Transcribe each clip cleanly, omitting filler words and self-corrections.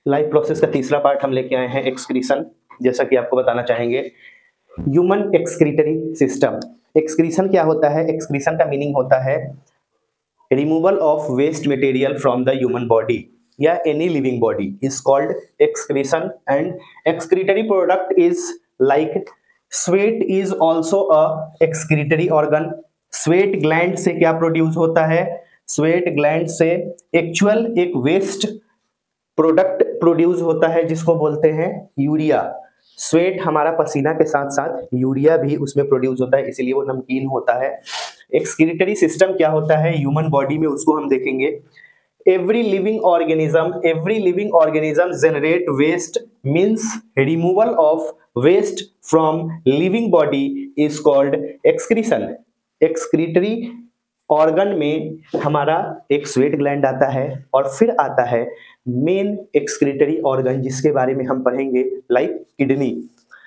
Life process का तीसरा part हम लेके आए हैं एक्सक्रीशन। जैसा कि आपको बताना चाहेंगे, ह्यूमन एक्सक्रीटरी सिस्टम। एक्सक्रीशन क्या होता है? एक्सक्रीशन का मीनिंग होता है removal of waste material from the human body या any living body is called excretion. And excretory product is like sweat is also a excretory organ. Sweat gland से क्या produce होता है? स्वेट ग्लैंड से actual एक waste product produce होता है जिसको बोलते हैं यूरिया। स्वेट हमारा पसीना के साथ साथ यूरिया भी उसमें प्रोड्यूस होता है, इसीलिए वो नमकीन होता है। एक्सक्रीटरी सिस्टम क्या होता है ह्यूमन बॉडी में, उसको हम देखेंगे। Every living organism generate waste, means removal of waste from living body is called excretion. Excretory organ में हमारा एक स्वेट ग्लैंड आता है और फिर आता है मेन एक्सक्रीटरी ऑर्गन जिसके बारे में हम पढ़ेंगे, लाइक किडनी।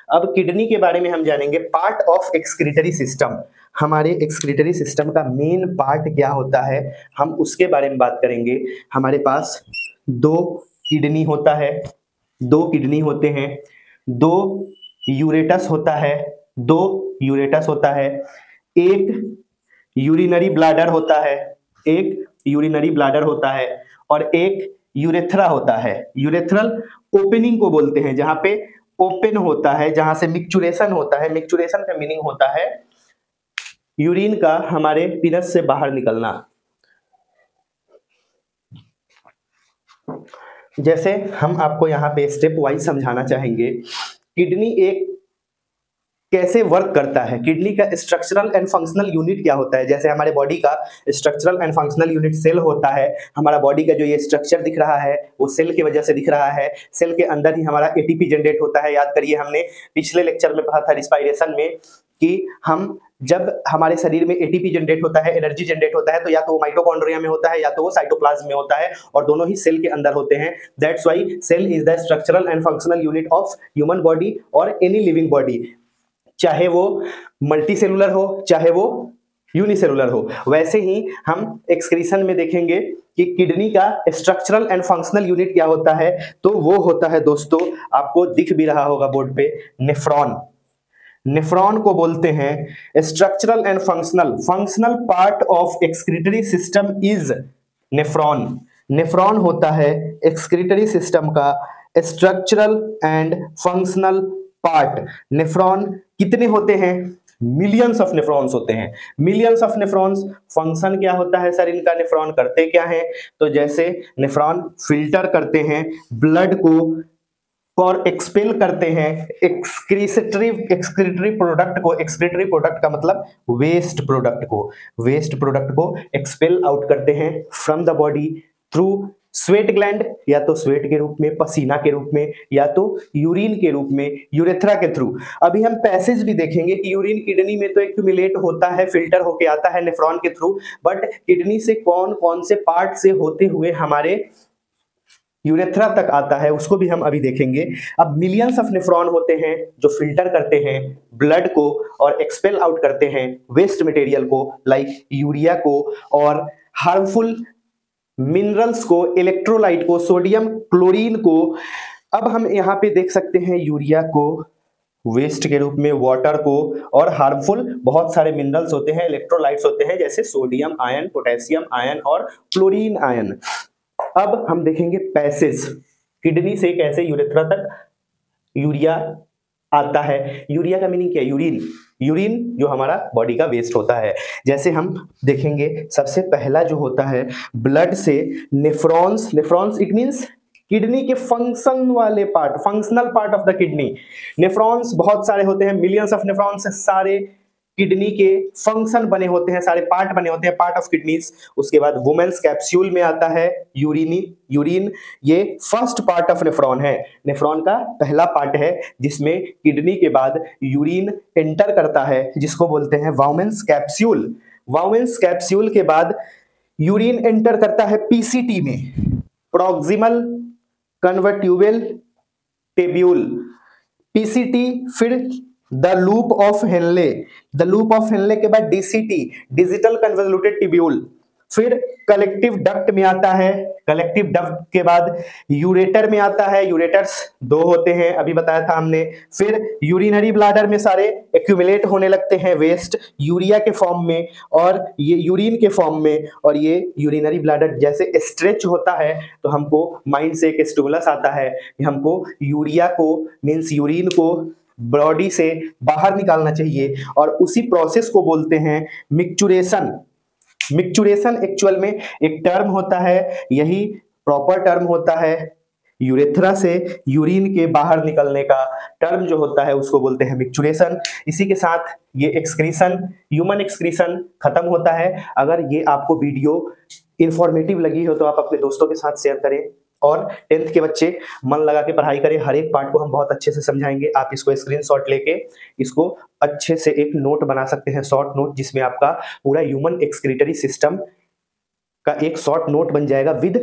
अब किडनी के बारे में हम जानेंगे, पार्ट ऑफ एक्सक्रीटरी सिस्टम। हमारे एक्सक्रीटरी सिस्टम का मेन पार्ट क्या होता है, हम उसके बारे में बात करेंगे। हमारे पास दो किडनी होता है, दो किडनी होते हैं, दो यूरेटस होता है, दो यूरेटस होता है, एक यूरिनरी ब्लैडर होता है, एक यूरिनरी ब्लैडर होता है और एक यूरेथ्रा होता है। यूरेथ्रल ओपनिंग को बोलते हैं, जहां पे ओपन होता है, जहां से मिक्चुरेशन होता है। मिक्चुरेशन का मीनिंग होता है यूरिन का हमारे पीनस से बाहर निकलना। जैसे हम आपको यहाँ पे स्टेप वाइज समझाना चाहेंगे, किडनी एक कैसे वर्क करता है, किडनी का स्ट्रक्चरल एंड फंक्शनल यूनिट क्या होता है। जैसे हमारे बॉडी का structural and functional unit cell होता है, हमारा बॉडी का जो ये स्ट्रक्चर दिख रहा है वो सेल की वजह से दिख रहा है। सेल के अंदर ही हमारा एटीपी जनरेट होता है। याद करिए, हमने पिछले लेक्चर में पढ़ा था रिस्पायरेशन में कि हम जब हमारे शरीर में एटीपी जनरेट होता है, एनर्जी जनरेट होता है, तो या तो वो माइटोकॉन्ड्रिया में होता है या तो वो साइटोप्लाज्म में होता है, और दोनों ही सेल के अंदर होते हैं। That's why cell is the structural and functional unit of human body और एनी लिविंग बॉडी, चाहे वो मल्टी सेलुलर हो चाहे वो यूनिसेलुलर हो। वैसे ही हम एक्सक्रीशन में देखेंगे कि किडनी का स्ट्रक्चरल एंड फंक्शनल यूनिट क्या होता है, तो वो होता है दोस्तों, आपको दिख भी रहा होगा बोर्ड पे, नेफ्रॉन। नेफ्रॉन को बोलते हैं structural and functional part of excretory system is nephron. Nephron होता है एक्सक्रीटरी सिस्टम का structural and functional part. Nephron कितने होते हैं? मिलियंस ऑफ नेफ्रॉन्स होते हैं, मिलियंस ऑफ नेफ्रॉन्स। फंक्शन क्या होता है सर इनका? नेफ्रॉन करते क्या है? तो जैसे नेफ्रॉन फिल्टर करते हैं ब्लड को और एक्सपेल करते हैं एक्सक्रीटरी प्रोडक्ट को। एक्सक्रीटरी प्रोडक्ट का मतलब वेस्ट प्रोडक्ट को एक्सपेल आउट करते हैं from the body through sweat gland, या तो स्वेट के रूप में, पसीना के रूप में, या तो यूरिन के रूप में, यूरेथ्रा के थ्रू। अभी हम पैसेज भी देखेंगे कि यूरिन किडनी में तो एक्यूमुलेट होता है, फिल्टर होके आता है नेफ्रॉन के थ्रू, बट किडनी से कौन कौन से पार्ट से होते हुए हमारे यूरेथ्रा तक आता है उसको भी हम अभी देखेंगे। अब मिलियंस ऑफ नेफ्रॉन होते हैं जो फिल्टर करते हैं ब्लड को और एक्सपेल आउट करते हैं वेस्ट मटेरियल को, लाइक यूरिया को और हार्मफुल मिनरल्स को, इलेक्ट्रोलाइट को, सोडियम क्लोरीन को। अब हम यहाँ पे देख सकते हैं यूरिया को वेस्ट के रूप में, वाटर को, और हार्मफुल बहुत सारे मिनरल्स होते हैं, इलेक्ट्रोलाइट्स होते हैं, जैसे सोडियम आयन, पोटेशियम आयन और क्लोरीन आयन। अब हम देखेंगे पैसेज, किडनी से कैसे यूरेथ्रा तक यूरिया आता है। यूरिया का मीनिंग क्या है? यूरिन जो हमारा बॉडी का वेस्ट होता है। जैसे हम देखेंगे, सबसे पहला जो होता है ब्लड से नेफ्रॉन्स इट मींस किडनी के फंक्शन वाले part, functional part of the kidney. Nephrons बहुत सारे होते हैं, मिलियंस ऑफ नेफ्रॉन्स, सारे किडनी के फंक्शन बने होते हैं, सारे पार्ट बने होते हैं, पार्ट ऑफ किडनीज। उसके बाद वुमेन्स कैप्सूल में आता है यूरिन, ये फर्स्ट पार्ट ऑफ नेफ्रॉन है, नेफ्रॉन का पहला पार्ट है जिसमें किडनी के बाद यूरिन एंटर करता है, जिसको बोलते हैं वुमेन्स कैप्सूल। वुमेन्स कैप्सूल के बाद यूरिन एंटर करता है पीसीटी में, प्रॉक्सिमल कन्वर्टिबल टेब्यूल, पीसीटी, फिर द लूप ऑफ हेनले के बाद डीसीटी, डिजिटल कन्वोल्यूटेड टिब्यूल, फिर कलेक्टिव डक्ट में आता है, कलेक्टिव डक्ट के बाद यूरेटर में आता है, यूरेटर्स दो होते हैं अभी बताया था हमने। फिर यूरिनरी ब्लाडर में सारे एक्यूमुलेट होने लगते हैं वेस्ट यूरिया के फॉर्म में और ये यूरिन के फॉर्म में, और ये यूरिनरी ब्लाडर जैसे स्ट्रेच होता है तो हमको माइंड से एक स्टिमुलस आता है कि हमको यूरिया को मींस यूरिन को बॉडी से बाहर निकालना चाहिए, और उसी प्रोसेस को बोलते हैं मिक्चुरेशन। मिक्चुरेशन एक्चुअल में एक टर्म होता है, यही प्रॉपर टर्म होता है, यूरेथ्रा से यूरिन के बाहर निकलने का टर्म जो होता है उसको बोलते हैं मिक्चुरेशन। इसी के साथ ये एक्सक्रीशन, ह्यूमन एक्सक्रीशन खत्म होता है। अगर ये आपको वीडियो इंफॉर्मेटिव लगी हो तो आप अपने दोस्तों के साथ शेयर करें, और 10th के बच्चे मन लगा के पढ़ाई करें, हर एक पार्ट को हम बहुत अच्छे से समझाएंगे। आप इसको स्क्रीनशॉट लेके इसको अच्छे से एक नोट बना सकते हैं, शॉर्ट नोट, जिसमें आपका पूरा ह्यूमन एक्सक्रीटरी सिस्टम का एक शॉर्ट नोट बन जाएगा with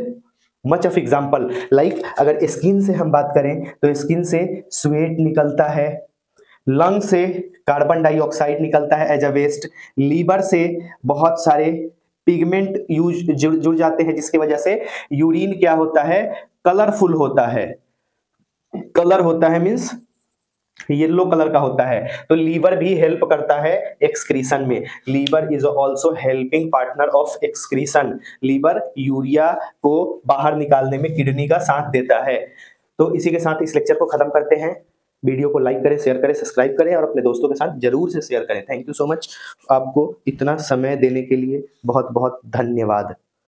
much of example. Like अगर स्किन से हम बात करें तो स्किन से स्वेट निकलता है, लंग से कार्बन डाइऑक्साइड निकलता है एज अ वेस्ट, लीवर से बहुत सारे पिगमेंट जुड़ जाते हैं जिसकी वजह से यूरिन क्या होता है, कलरफुल होता है। कलर होता है मींस येलो कलर का होता है। तो लीवर भी हेल्प करता है एक्सक्रीशन में। Liver is also helping partner of excretion. Liver urea को बाहर निकालने में किडनी का साथ देता है। तो इसी के साथ इस लेक्चर को खत्म करते हैं। वीडियो को लाइक करें, शेयर करें, सब्सक्राइब करें और अपने दोस्तों के साथ जरूर से शेयर करें। थैंक यू सो मच, आपको इतना समय देने के लिए बहुत बहुत धन्यवाद।